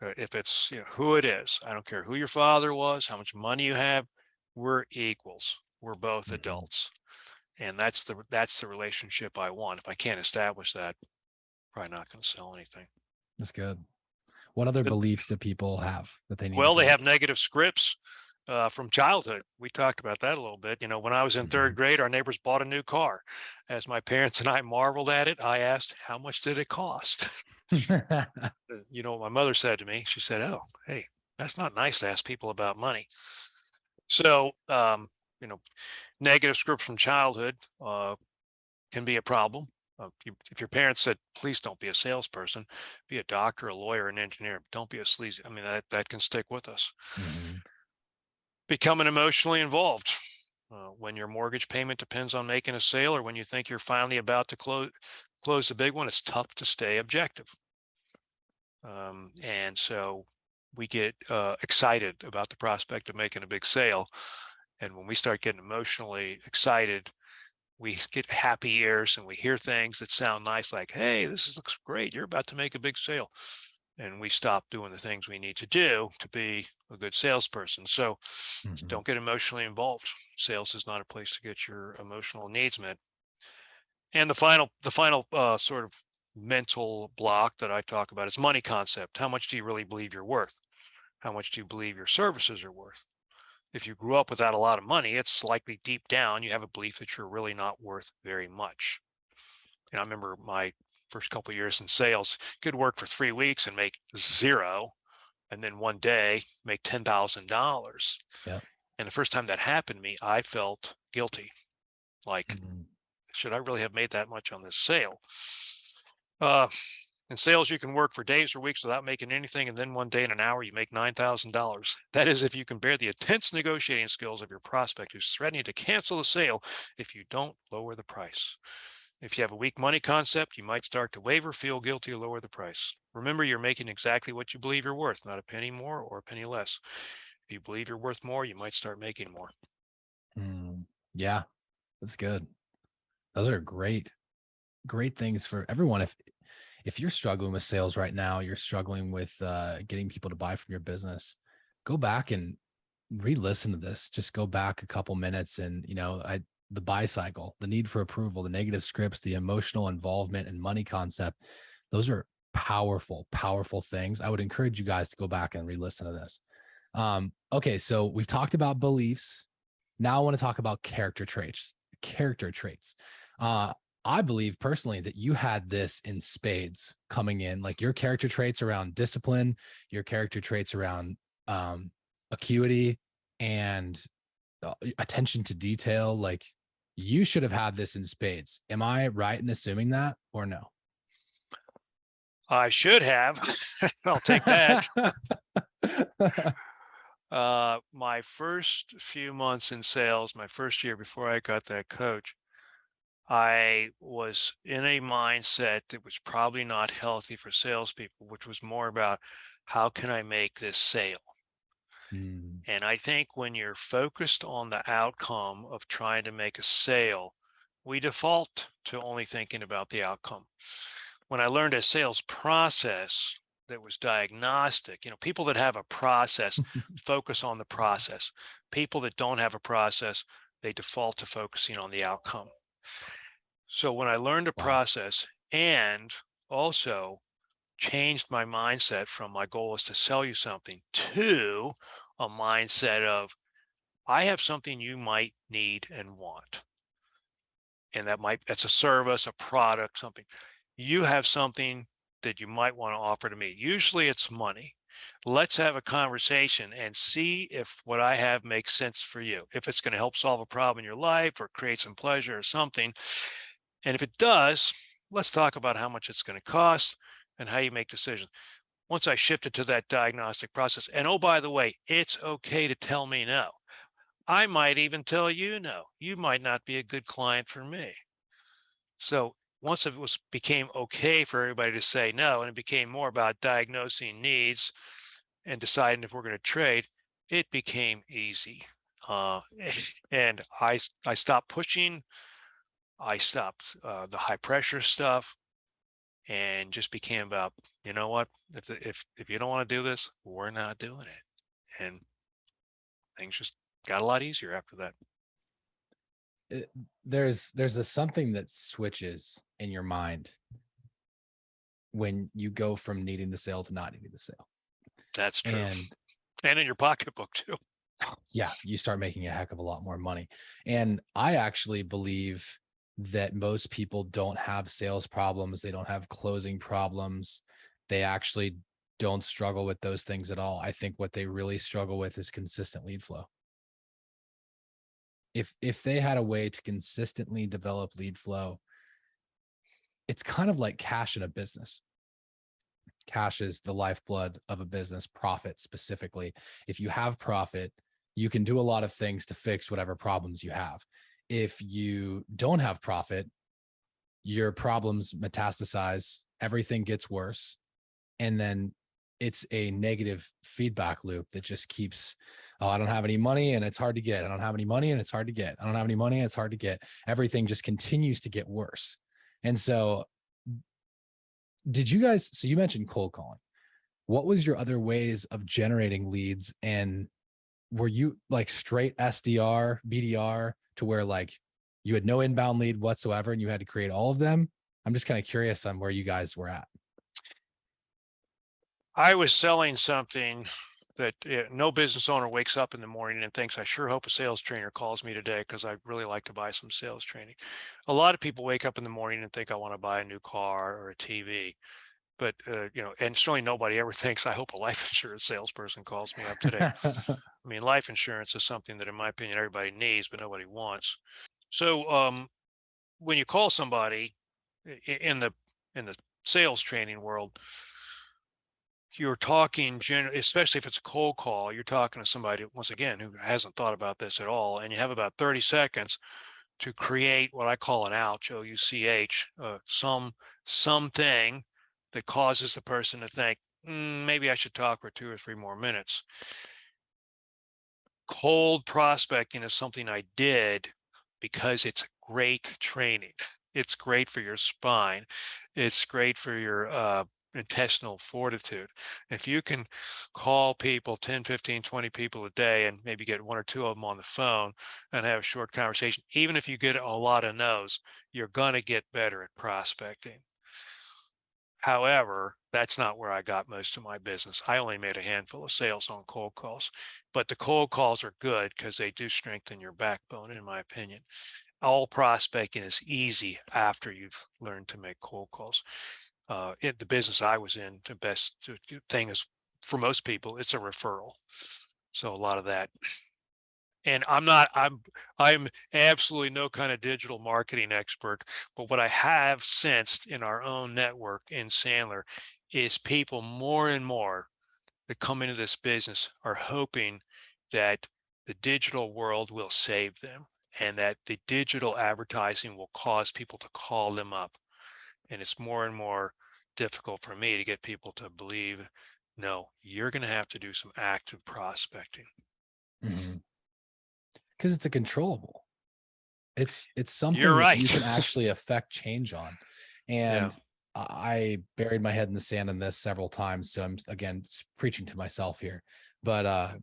if it's who it is. I don't care who your father was, how much money you have. We're equals. We're both Mhm. adults, and that's the relationship I want. If I can't establish that, probably not going to sell anything. That's good. What other But, beliefs do people have that they need to well, they have break? negative scripts from childhood. We talked about that a little bit. When I was in third Mhm. grade, our neighbors bought a new car. As my parents and I marveled at it, I asked, how much did it cost? What my mother said to me, she said, oh, hey, that's not nice to ask people about money. So, you know, negative scripts from childhood can be a problem. If your parents said, please don't be a salesperson, be a doctor, a lawyer, an engineer, don't be a sleazy. I mean, that can stick with us. Mhm. Becoming emotionally involved. When your mortgage payment depends on making a sale, or when you think you're finally about to close the big one, it's tough to stay objective. And so we get excited about the prospect of making a big sale. And when we start getting emotionally excited, we get happy ears and we hear things that sound nice, like, hey, looks great. You're about to make a big sale. And we stop doing the things we need to do to be a good salesperson. So Mhm. don't get emotionally involved. Sales is not a place to get your emotional needs met. And the final sort of mental block that I talk about is money concept. How much do you really believe you're worth? How much do you believe your services are worth? If you grew up without a lot of money, it's likely deep down you have a belief that you're really not worth very much. And I remember my first couple of years in sales. Could work for 3 weeks and make zero, and then one day make $10,000. Yeah. And the first time that happened to me, I felt guilty. Like, Mm. should I really have made that much on this sale? Uh, in sales, you can work for days or weeks without making anything, and then one day in an hour, you make $9,000. That is, if you can bear the intense negotiating skills of your prospect who's threatening to cancel the sale if you don't lower the price. If you have a weak money concept, you might start to waver, feel guilty, or lower the price. Remember, you're making exactly what you believe you're worth, not a penny more or a penny less. If you believe you're worth more, you might start making more. Mm. Yeah, that's good. Those are great things for everyone. If you're struggling with sales right now, you're struggling with getting people to buy from your business, go back and re-listen to this. Just go back a couple minutes and, the buy cycle, the need for approval, the negative scripts, the emotional involvement and money concept. Those are powerful, powerful things. I would encourage you guys to go back and re-listen to this. Okay. So we've talked about beliefs. Now I want to talk about character traits. I believe personally that you had this in spades coming in, like your character traits around discipline, your character traits around acuity and attention to detail. Like you should have had this in spades. Am I right in assuming that or no? I should have. I'll take that. My first few months in sales, my first year before I got that coach, I was in a mindset that was probably not healthy for salespeople, which was more about how can I make this sale? Mm. And I think when you're focused on the outcome of trying to make a sale, we default to only thinking about the outcome. When I learned a sales process that was diagnostic, people that have a process focus on the process. People that don't have a process, they default to focusing on the outcome. So when I learned a Wow. process and also changed my mindset from my goal is to sell you something to a mindset of I have something you might need and want. And that's a service, a product, something. You have something that you might want to offer to me. Usually it's money. Let's have a conversation and see if what I have makes sense for you. If it's going to help solve a problem in your life or create some pleasure or something. And if it does, let's talk about how much it's going to cost and how you make decisions. Once I shifted to that diagnostic process, and oh, by the way, it's okay to tell me no. I might even tell you no. You might not be a good client for me. So once it became okay for everybody to say no, and it became more about diagnosing needs and deciding if we're going to trade, it became easy. And I stopped pushing. I stopped the high pressure stuff and just became about, you know what, if you don't want to do this, we're not doing it. And things just got a lot easier after that. There's a something that switches in your mind when you go from needing the sale to not needing the sale. That's true. And in your pocketbook too. Yeah, you start making a heck of a lot more money. And I actually believe that most people don't have sales problems. They don't have closing problems. They actually don't struggle with those things at all. I think what they really struggle with is consistent lead flow. If they had a way to consistently develop lead flow, it's kind of like cash in a business. Cash is the lifeblood of a business, profit specifically. If you have profit, you can do a lot of things to fix whatever problems you have. If you don't have profit, your problems metastasize, everything gets worse. And then it's a negative feedback loop that just keeps, oh, I don't have any money and it's hard to get. I don't have any money and it's hard to get. I don't have any money and it's hard to get. Everything just continues to get worse. And so so you mentioned cold calling. What was your other ways of generating leads? And were you like straight SDR, BDR to where like you had no inbound lead whatsoever and you had to create all of them? I'm just kind of curious on where you guys were at. I was selling something that no business owner wakes up in the morning and thinks, I sure hope a sales trainer calls me today because I'd really like to buy some sales training. A lot of people wake up in the morning and think, I want to buy a new car or a TV. But, and certainly nobody ever thinks, I hope a life insurance salesperson calls me up today. I mean, life insurance is something that, in my opinion, everybody needs, but nobody wants. So when you call somebody in the sales training world, you're talking especially if it's a cold call, you're talking to somebody, once again, who hasn't thought about this at all, and you have about 30 seconds to create what I call an ouch, O-U-C-H, something that causes the person to think, maybe I should talk for 2 or 3 more minutes. Cold prospecting is something I did because it's great training. It's great for your spine. It's great for your intestinal fortitude. If you can call people 10, 15, 20 people a day and maybe get 1 or 2 of them on the phone and have a short conversation, even if you get a lot of no's, you're going to get better at prospecting. However, that's not where I got most of my business. I only made a handful of sales on cold calls, but the cold calls are good because they do strengthen your backbone, in my opinion. All prospecting is easy after you've learned to make cold calls. In the business I was in, the best thing is, for most people, it's a referral. So a lot of that. And I'm absolutely no kind of digital marketing expert, but what I have sensed in our own network in Sandler is people more and more that come into this business are hoping that the digital world will save them and that the digital advertising will cause people to call them up. And it's more and more difficult for me to get people to believe, no, you're going to have to do some active prospecting. Because it's a controllable. It's something You're that right. you can actually affect change on. And Yeah. I buried my head in the sand on this several times. So I'm, again, preaching to myself here. But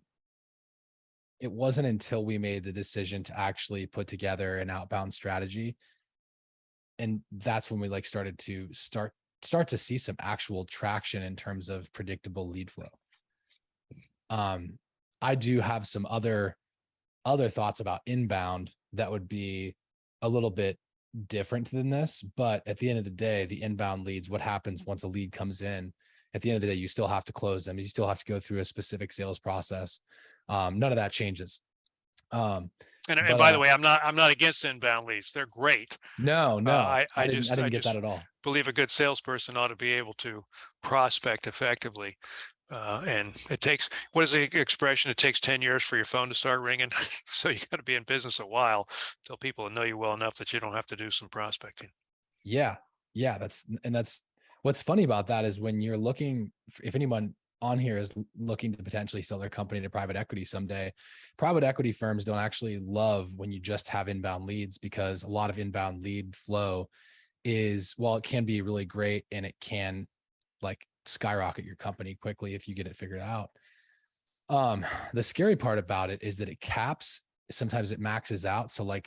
it wasn't until we made the decision to actually put together an outbound strategy, and that's when we started to start to see some actual traction in terms of predictable lead flow. I do have some other thoughts about inbound that would be a little bit different than this, but at the end of the day, the inbound leads, what happens once a lead comes in, at the end of the day, you still have to close them. You still have to go through a specific sales process. None of that changes. And by the way, I'm not against inbound leads. They're great. No, I didn't get that at all. believe a good salesperson ought to be able to prospect effectively. And it takes, what is the expression? It takes 10 years for your phone to start ringing. So you got to be in business a while till people know you well enough that you don't have to do some prospecting. Yeah. That's what's funny about that is when you're looking, if anyone on here is looking to potentially sell their company to private equity someday, private equity firms don't actually love when you just have inbound leads, because a lot of inbound lead flow is, while it can be really great and it can skyrocket your company quickly if you get it figured out. The scary part about it is that it caps, sometimes it maxes out. So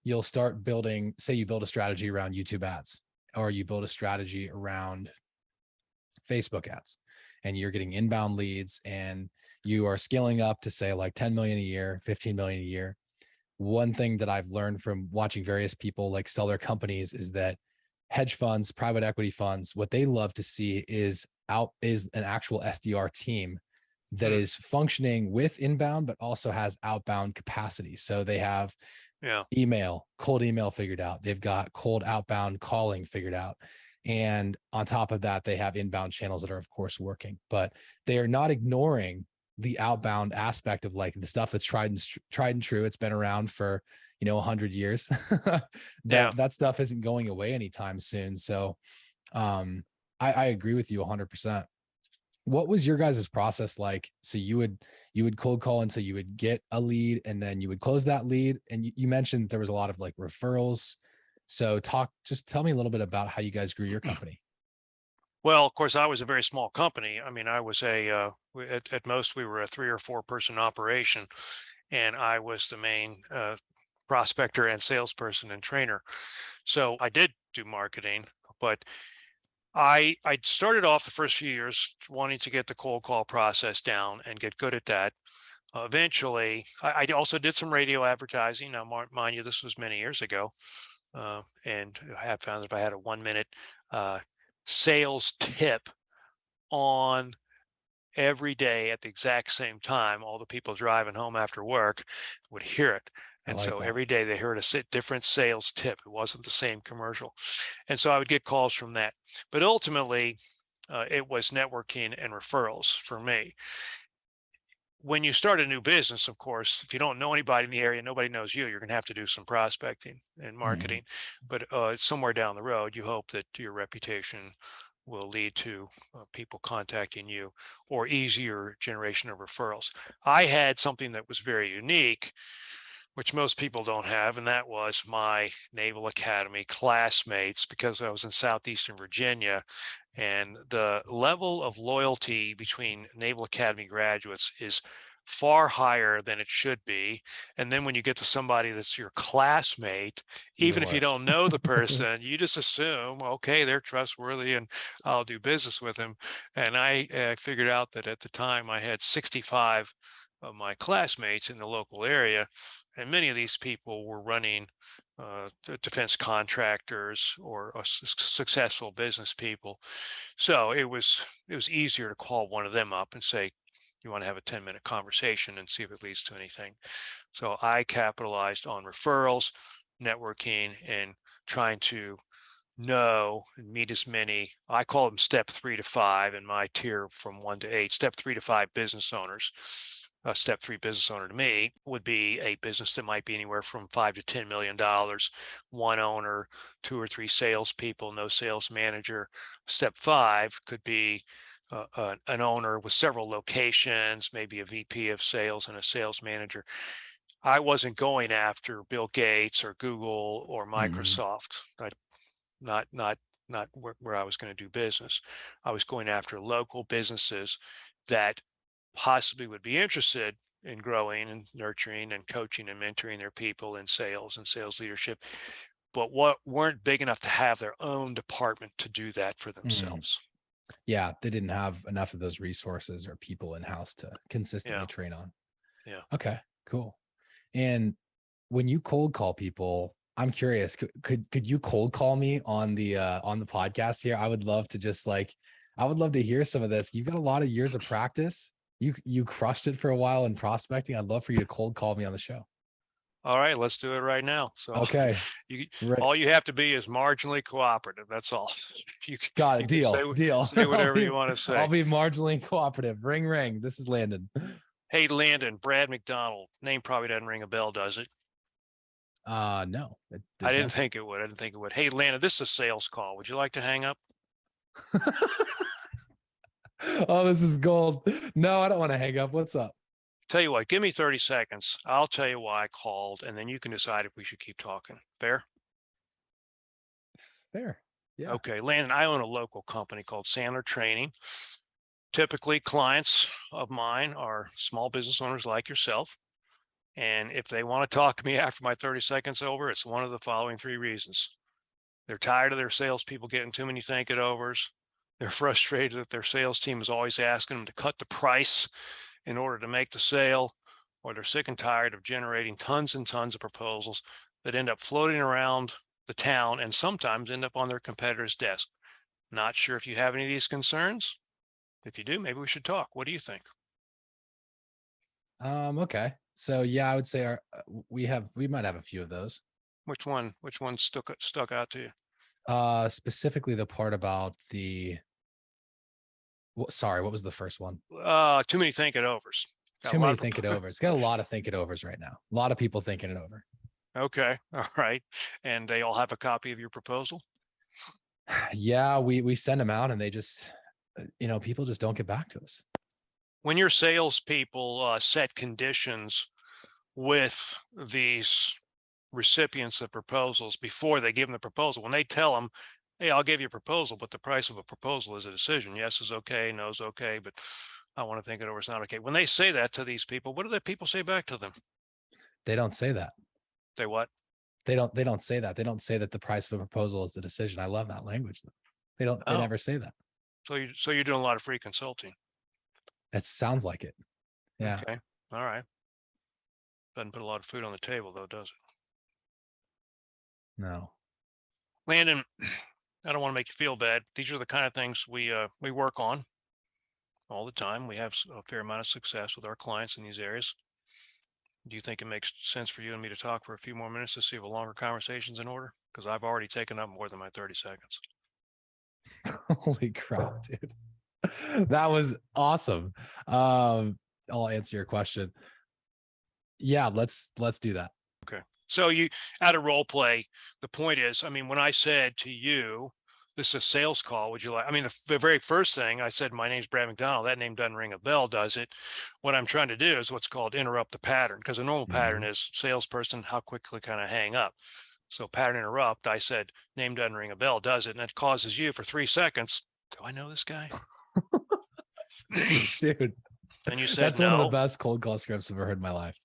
you'll start building, say you build a strategy around YouTube ads, or you build a strategy around Facebook ads, and you're getting inbound leads and you are scaling up to say 10 million a year, 15 million a year. One thing that I've learned from watching various people sell their companies is that hedge funds, private equity funds, what they love to see is an actual SDR team that is functioning with inbound, but also has outbound capacity. So they have cold email figured out. They've got cold outbound calling figured out. And on top of that, they have inbound channels that are, of course, working, but they are not ignoring the outbound aspect of the stuff that's tried and true. It's been around for 100 years. That stuff isn't going away anytime soon. So I agree with you 100%. What was your guys' process like? So you would cold call until you would get a lead, and then you would close that lead. And you mentioned there was a lot of referrals. So just tell me a little bit about how you guys grew your company. Well, of course, I was a very small company. I mean, I was at most we were a 3 or 4 person operation, and I was the main prospector and salesperson and trainer. So I did do marketing, but I started off the first few years wanting to get the cold call process down and get good at that. Eventually, I also did some radio advertising. Now, mind you, this was many years ago, and I have found that if I had a 1 minute uh, sales tip on every day at the exact same time, all the people driving home after work would hear it. I And like so that. every day they heard a different sales tip. It wasn't the same commercial. And so I would get calls from that. But ultimately, it was networking and referrals for me. When you start a new business, of course, if you don't know anybody in the area, nobody knows you, you're going to have to do some prospecting and Mhm. marketing. But somewhere down the road, you hope that your reputation will lead to people contacting you or easier generation of referrals. I had something that was very unique, which most people don't have, and that was my Naval Academy classmates, because I was in Southeastern Virginia, and the level of loyalty between Naval Academy graduates is far higher than it should be. And then when you get to somebody that's your classmate, Even even if you worse. don't know the person, you just assume, okay, they're trustworthy and I'll do business with them. And I figured out that at the time I had 65 of my classmates in the local area, and many of these people were running defense contractors or successful business people. So it was easier to call one of them up and say, you want to have a 10-minute conversation and see if it leads to anything. So I capitalized on referrals, networking, and trying to know and meet as many. I call them step 3 to 5 in my tier from 1 to 8. Step 3 to 5 business owners. A step 3 business owner to me would be a business that might be anywhere from $5 to $10 million, one owner, 2 or 3 salespeople, no sales manager. Step 5 could be an owner with several locations, maybe a VP of sales and a sales manager. I wasn't going after Bill Gates or Google or Mhm. Microsoft. Not where I was going to do business. I was going after local businesses that possibly would be interested in growing and nurturing and coaching and mentoring their people in sales and sales leadership, but what weren't big enough to have their own department to do that for Mhm. themselves. Yeah, they didn't have enough of those resources or people in house to Yeah, consistently train on. yeah. Okay, cool. And when you cold call people, I'm curious, could you cold call me on the podcast here? I would love to just like I would love to hear some of this. You've got a lot of years of practice. You crushed it for a while in prospecting. I'd love for you to cold call me on the show. All right, let's do it right now. So Okay. you Right. all you have to be is marginally cooperative. That's all. You Got it. you can say Deal. say I'll whatever be you want to I'll say. be marginally cooperative. Ring ring. This is Landon. Hey, Landon, Brad McDonald. Name probably doesn't ring a bell, does it? No, I it didn't doesn't. think it would. I didn't think it would. Hey, Landon, this is a sales call. Would you like to hang up? Oh, this is gold. No, I don't want to hang up. What's up? Tell you what, give me 30 seconds. I'll tell you why I called, and then you can decide if we should keep talking. Fair? Fair. Yeah. Okay, Landon, I own a local company called Sandler Training. Typically, clients of mine are small business owners like yourself. And if they want to talk to me after my 30 seconds over, it's one of the following 3 reasons. They're tired of their salespeople getting too many think it overs. They're frustrated that their sales team is always asking them to cut the price in order to make the sale, or they're sick and tired of generating tons and tons of proposals that end up floating around the town and sometimes end up on their competitor's desk. Not sure if you have any of these concerns. If you do, maybe we should talk. What do you think? Okay. So yeah, I would say we might have a few of those. Which one stuck out to you? Specifically the part about the sorry, what was the first one? Too many think it overs. Got a Too lot many of think it overs. Got a lot of think it overs right now. A lot of people thinking it over. okay, all right. And they all have a copy of your proposal? Yeah, we send them out and they just people just don't get back to us. When your salespeople set conditions with these recipients of proposals before they give them the proposal, when they tell them, hey, I'll give you a proposal, but the price of a proposal is a decision. Yes is okay, no is okay, but I want to think it over, it's not okay. When they say that to these people, what do the people say back to them? They don't say that. They what? They don't say that. They don't say that the price of a proposal is the decision. I love that language though. They Oh, never say that. so you're doing a lot of free consulting. It sounds like it. Yeah. Okay. All right. Doesn't put a lot of food on the table though, does it? No. Landon, I don't want to make you feel bad. These are the kind of things we work on all the time. We have a fair amount of success with our clients in these areas. Do you think it makes sense for you and me to talk for a few more minutes to see if a longer conversation's in order? Because I've already taken up more than my 30 seconds. Holy crap, dude. That was awesome. I'll answer your question. Yeah, let's do that. Okay. So you at a role play, the point is, I mean, when I said to you, this is a sales call, would you like, I mean, the very first thing I said, my name's Brad McDonald. That name doesn't ring a bell, does it? What I'm trying to do is what's called interrupt the pattern, because a normal pattern is salesperson, how quickly can I hang up? So pattern interrupt, I said, name doesn't ring a bell, does it? And it causes you for 3 seconds. Do I know this guy? Dude, And you said that's one of the no. best cold call scripts I've ever heard in my life.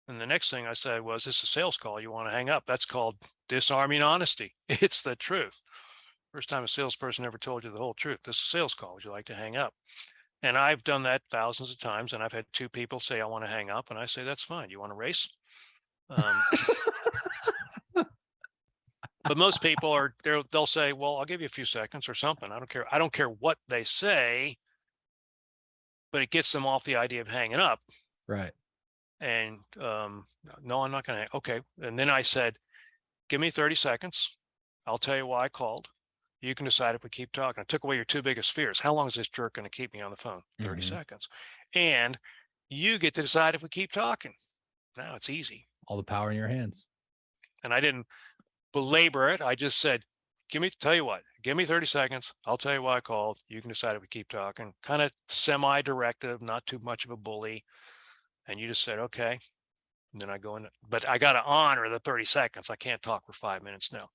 And the next thing I said was, this is a sales call. You want to hang up. That's called disarming honesty. It's the truth. First time a salesperson ever told you the whole truth. This is a sales call. Would you like to hang up? And I've done that thousands of times. And I've had 2 people say, I want to hang up. And I say, that's fine. You want to race? But most people are there. They'll say, well, I'll give you a few seconds or something. I don't care. I don't care what they say, but it gets them off the idea of hanging up. Right. And no, I'm not going to. Okay. And then I said, give me 30 seconds. I'll tell you why I called. You can decide if we keep talking. I took away your 2 biggest fears. How long is this jerk going to keep me on the phone? 30 seconds. And you get to decide if we keep talking. Now it's easy. All the power in your hands. And I didn't belabor it. I just said, tell you what, give me 30 seconds. I'll tell you why I called. You can decide if we keep talking. Kind of semi-directive, not too much of a bully. And you just said, okay. And then I go in, but I got to honor the 30 seconds. I can't talk for 5 minutes now.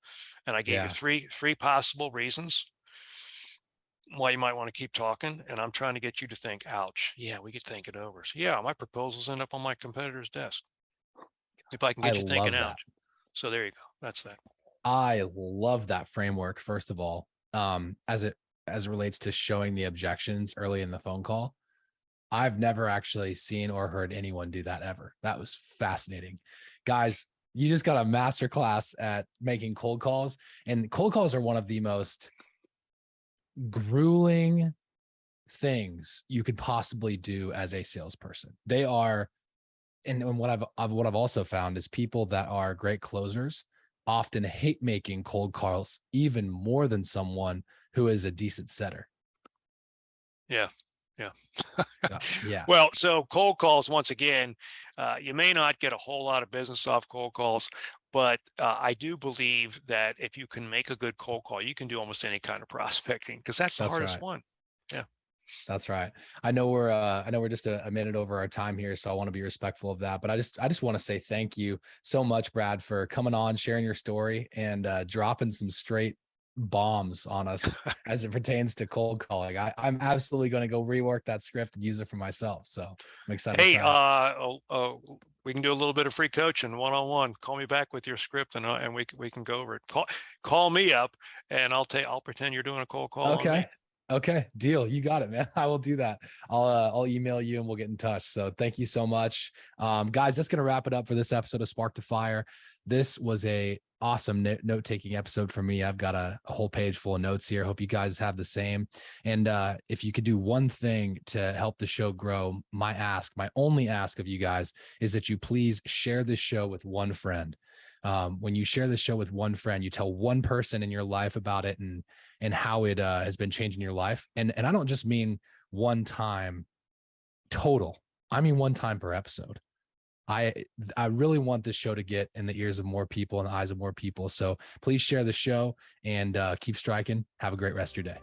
And I gave you three possible reasons why you might want to keep talking. And I'm trying to get you to think, ouch. Yeah, we could think it over. So yeah, my proposals end up on my competitor's desk. If I can get you thinking out. So there you go. That's that. I love that framework. First of all, as it relates to showing the objections early in the phone call. I've never actually seen or heard anyone do that ever. That was fascinating. Guys, you just got a masterclass at making cold calls. And cold calls are one of the most grueling things you could possibly do as a salesperson. They are, and what I've also found is people that are great closers often hate making cold calls even more than someone who is a decent setter. Yeah. Yeah. Well, so cold calls, once again, you may not get a whole lot of business off cold calls, but I do believe that if you can make a good cold call, you can do almost any kind of prospecting, because that's the hardest one. Yeah. That's right. I know we're just a minute over our time here, so I want to be respectful of that. But I just want to say thank you so much, Brad, for coming on, sharing your story, and dropping some straight bombs on us as it pertains to cold calling. I'm absolutely going to go rework that script and use it for myself. So I'm excited. Hey, we can do a little bit of free coaching one-on-one. Call me back with your script and we can go over it. Call me up and I'll pretend you're doing a cold call. Okay. Deal. You got it, man. I will do that. I'll email you and we'll get in touch. So thank you so much. Guys, that's going to wrap it up for this episode of Spark to Fire. This was a awesome note-taking episode for me. I've got a whole page full of notes here. Hope you guys have the same. And if you could do one thing to help the show grow, my only ask of you guys is that you please share this show with one friend. When you share this show with one friend, you tell one person in your life about it and how it has been changing your life. And I don't just mean one time total. I mean one time per episode. I really want this show to get in the ears of more people and the eyes of more people. So please share the show and keep striking. Have a great rest of your day.